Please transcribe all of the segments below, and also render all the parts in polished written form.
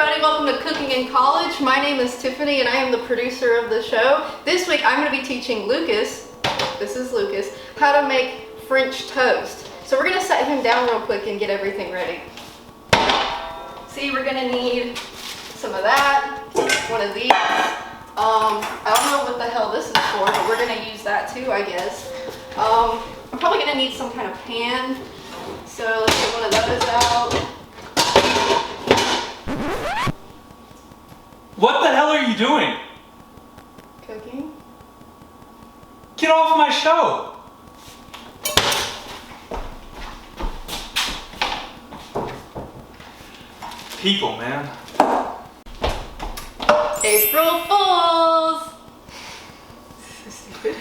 everybody, welcome to Cooking in College. My name is Tiffany and I am the producer of the show. This week I'm going to be teaching Lucas, this is Lucas, how to make French toast. So we're going to set him down real quick and get everything ready. See, we're going to need some of that, one of these. I don't know what the hell this is for, but we're going to use that too, I guess. I'm probably going to need some kind of pan. So let's get one of those out. What the hell are you doing? Cooking. Get off my show! People, man. April Fools! So stupid.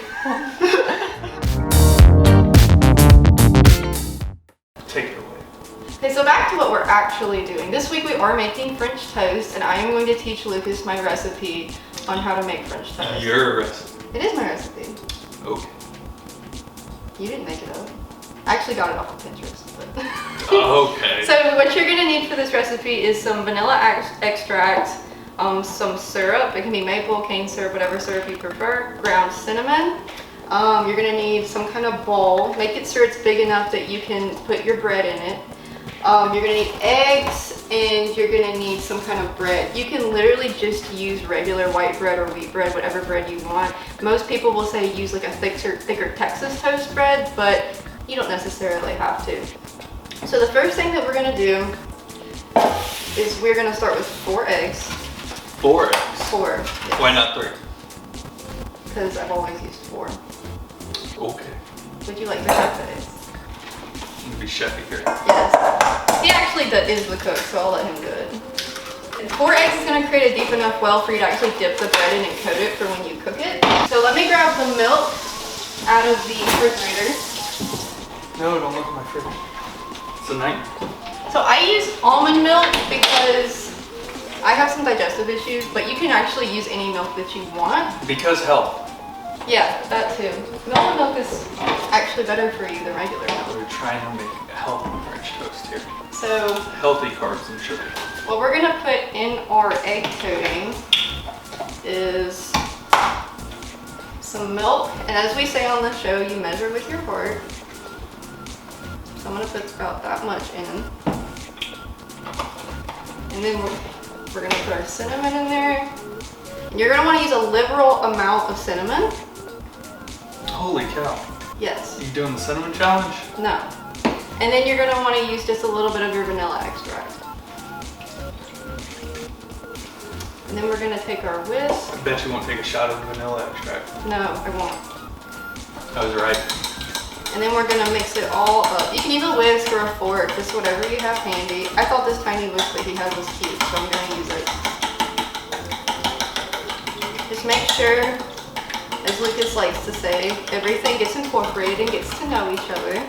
Take it away. Okay, so back to what we're actually doing. This week we are making French toast, and I am going to teach Lucas my recipe on how to make French toast. Your recipe. It is my recipe. Okay. You didn't make it up. I actually got it off of Pinterest. But Okay. So what you're gonna need for this recipe is some vanilla extract, some syrup. It can be maple, cane syrup, whatever syrup you prefer. Ground cinnamon. You're gonna need some kind of bowl. Make it sure it's big enough that you can put your bread in it. You're gonna need eggs, and you're gonna need some kind of bread. You can literally just use regular white bread or wheat bread, whatever bread you want. Most people will say use like a thicker Texas toast bread, but you don't necessarily have to. So the first thing that we're gonna do is we're gonna start with 4 eggs. 4 eggs? 4. Yes. Why not 3? Because I've always used 4. Okay. Would you like to have eggs? I'm gonna be chefy here. Yes. He actually is the cook, so I'll let him do it. And 4 eggs is going to create a deep enough well for you to actually dip the bread in and coat it for when you cook it. So let me grab the milk out of the refrigerator. No, don't look at my fridge. It's a nightmare. So I use almond milk because I have some digestive issues, but you can actually use any milk that you want. Because health. Yeah, that too. Almond milk is actually better for you than regular milk. We're trying to make a healthy French toast here. So Healthy carbs and sugar. what we're gonna put in our egg coating is some milk, and as we say on the show, you measure with your heart. So I'm gonna put about that much in. And then we're gonna put our cinnamon in there. You're gonna wanna use a liberal amount of cinnamon. Holy cow. Yes. You doing the cinnamon challenge? No. And then you're gonna wanna use just a little bit of your vanilla extract. And then we're gonna take our whisk. I bet you won't take a shot of vanilla extract. No, I won't. I was right. And then we're gonna mix it all up. You can use a whisk or a fork, just whatever you have handy. I thought this tiny whisk that he has was cute, so I'm gonna use it. Just make sure, as Lucas likes to say, everything gets incorporated and gets to know each other.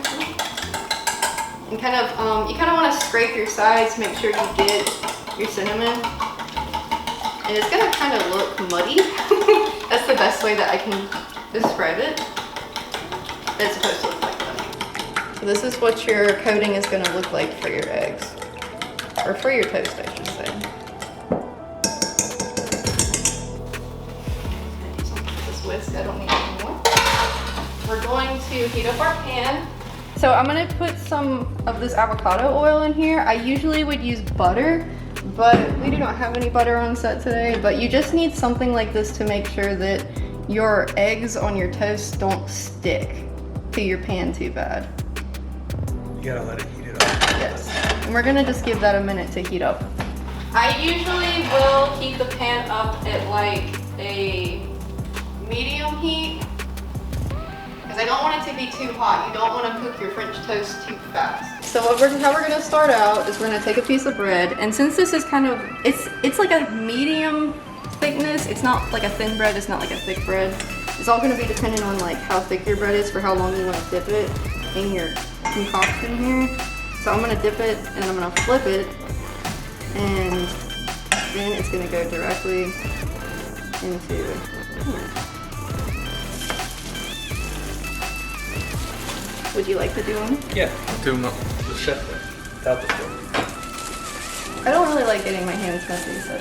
And kind of, you kind of want to scrape your sides, make sure you get your cinnamon. And it's gonna kind of look muddy. That's the best way that I can describe it. It's supposed to look like that. So this is what your coating is gonna look like for your eggs. Or for your toast, I should say. This whisk, I don't need any more. We're going to heat up our pan. So I'm gonna put some of this avocado oil in here. I usually would use butter, but we do not have any butter on set today. But you just need something like this to make sure that your eggs on your toast don't stick to your pan too bad. You gotta let it heat it up. Yes. And we're gonna just give that a minute to heat up. I usually will keep the pan up at like a medium heat because I don't want it to be too hot. You don't want to cook your French toast too fast. So how we're gonna start out is we're gonna take a piece of bread, and since this is kind of, it's like a medium thickness, it's not like a thin bread, it's not like a thick bread. It's all gonna be dependent on like how thick your bread is for how long you wanna dip it in your concoction here. So I'm gonna dip it and I'm gonna flip it, and then it's gonna go directly into here. Would you like to do one? Yeah, I'm doing the chef without the fork. I don't really like getting my hands messy, so.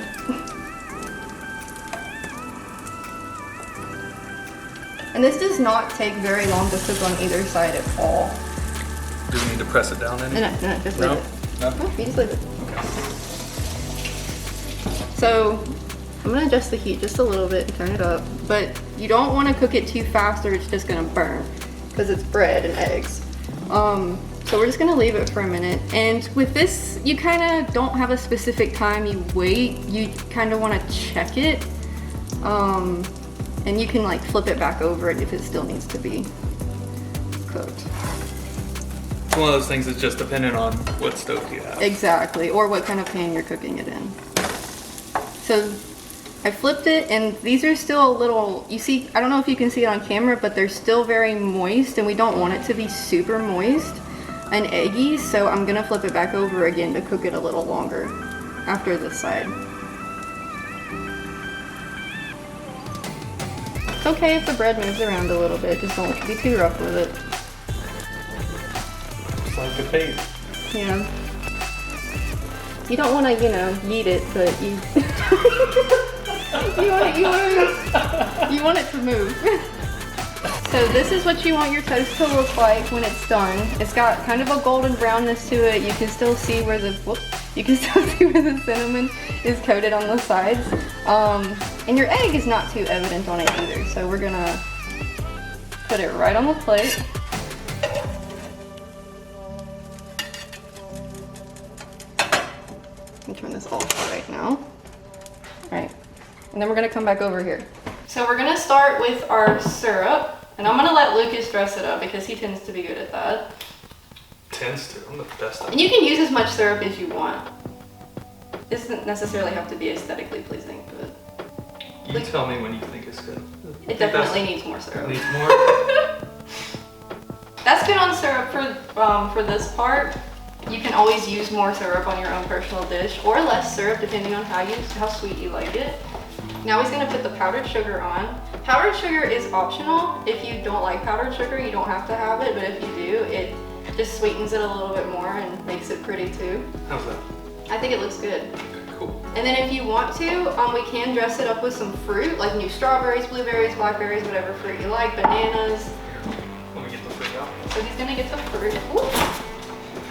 And this does not take very long to cook on either side at all. Do we need to press it down any? No, just leave it. No? No, you just leave it. Okay. So I'm gonna adjust the heat just a little bit and turn it up, but you don't want to cook it too fast or it's just gonna burn because it's bread and eggs. So we're just gonna leave it for a minute. And with this, you kind of don't have a specific time you wait. You kind of want to check it. And you can like flip it back over it if it still needs to be cooked. It's one of those things that's just dependent on what stove you have. Exactly, or what kind of pan you're cooking it in. So I flipped it and these are still a little, you see, I don't know if you can see it on camera, but they're still very moist and we don't want it to be super moist and eggy, so I'm gonna flip it back over again to cook it a little longer after this side. It's okay if the bread moves around a little bit, just don't be too rough with it. It's like the paint. Yeah. You don't want to, you know, yeet it, but you you want it to move. So this is what you want your toast to look like when it's done. It's got kind of a golden brownness to it. You can still see where the cinnamon is coated on the sides. And your egg is not too evident on it either. So we're gonna put it right on the plate. Let me turn this off right now. All right, and then we're gonna come back over here. So we're gonna start with our syrup. And I'm gonna let Lucas dress it up because he tends to be good at that. Tends to, I'm the best at it. And you can use as much syrup as you want. It doesn't necessarily have to be aesthetically pleasing, but You tell me when you think it's good. it definitely needs more syrup. Needs more? That's good on syrup for this part. You can always use more syrup on your own personal dish or less syrup depending on how sweet you like it. Now he's gonna put the powdered sugar on. Powdered sugar is optional. If you don't like powdered sugar, you don't have to have it, but if you do, it just sweetens it a little bit more and makes it pretty too. How's that? I think it looks good. Cool. And then if you want to, we can dress it up with some fruit, like new strawberries, blueberries, blackberries, whatever fruit you like, bananas. Here, let me get the fruit out. So he's gonna get the fruit. Ooh.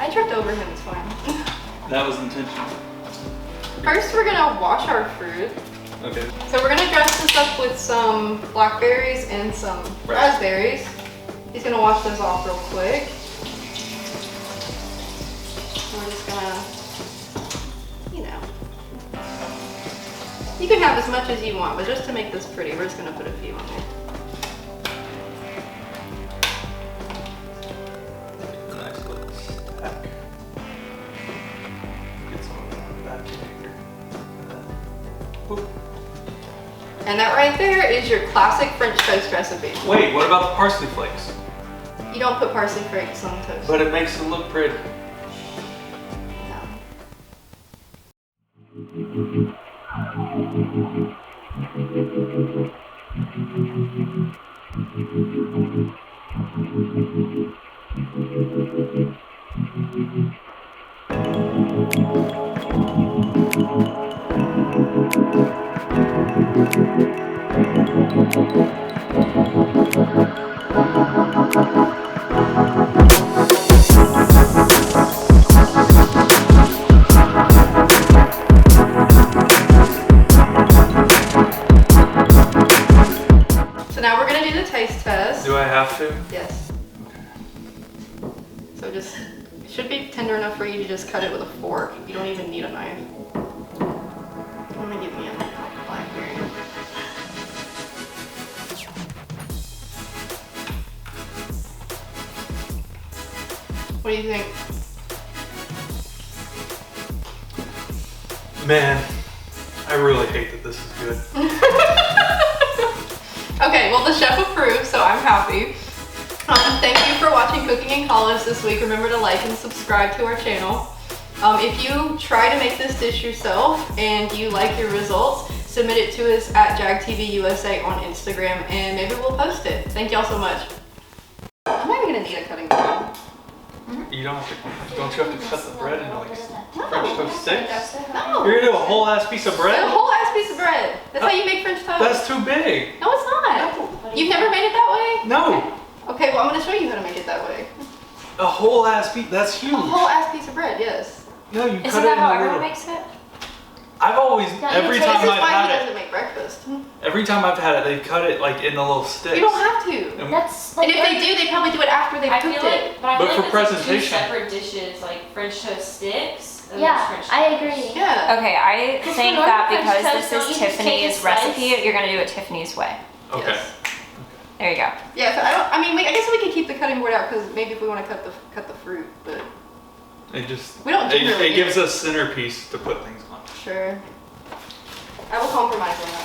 I tripped over him, it's fine. That was intentional. First, we're gonna wash our fruit. Okay. So we're gonna dress this up with some blackberries and some raspberries. He's gonna wash those off real quick. We're just gonna, you know, you can have as much as you want, but just to make this pretty, we're just gonna put a few on there. Nice little stack. Get some of that back here. And that right there is your classic French toast recipe. Wait, what about the parsley flakes? You don't put parsley flakes on toast. But it makes it look pretty. No. So now we're gonna do the taste test. Do I have to? Yes. So just, it should be tender enough for you to just cut it with a fork. You don't even need a knife. I'm gonna give me a blackberry. What do you think? Man, I really hate that this is good. Okay, well the chef approved, so I'm happy. Thank you for watching Cooking in College this week. Remember to like and subscribe to our channel. If you try to make this dish yourself and you like your results, submit it to us at JagTVUSA on Instagram and maybe we'll post it. Thank y'all so much. I'm not even gonna need a cutting board. You don't have to. Don't you have to cut the bread into like French toast sticks? No. You're gonna do a whole ass piece of bread? A whole ass piece of bread. That's how you make French toast. That's too big. No, it's not. You've never made it that way? No. Okay, well I'm gonna show you how to make it that way. A whole ass piece. That's huge. A whole ass piece of bread, yes. No, you Isn't cut it that in how a everyone little. makes it? I've always every This time is I've why he had doesn't it. make breakfast. Every time I've had it, they cut it like in the little sticks. You don't have to. And That's And like. if they do, they probably do it after they've I cooked feel it. like, but I But feel for like that's like two presentation. separate dishes, like French toast sticks. And Yeah, French I toast. agree. Yeah. Okay, I Because think for that normal French because toast, this don't is you just take Tiffany's a slice? recipe, you're gonna do it Tiffany's way. Okay. Yes. There you go. Yeah, so I mean, I guess we could keep the cutting board out because maybe if we want to cut the fruit, but It just. We don't generally It gives do us centerpiece to put things on. sure. I will compromise on that.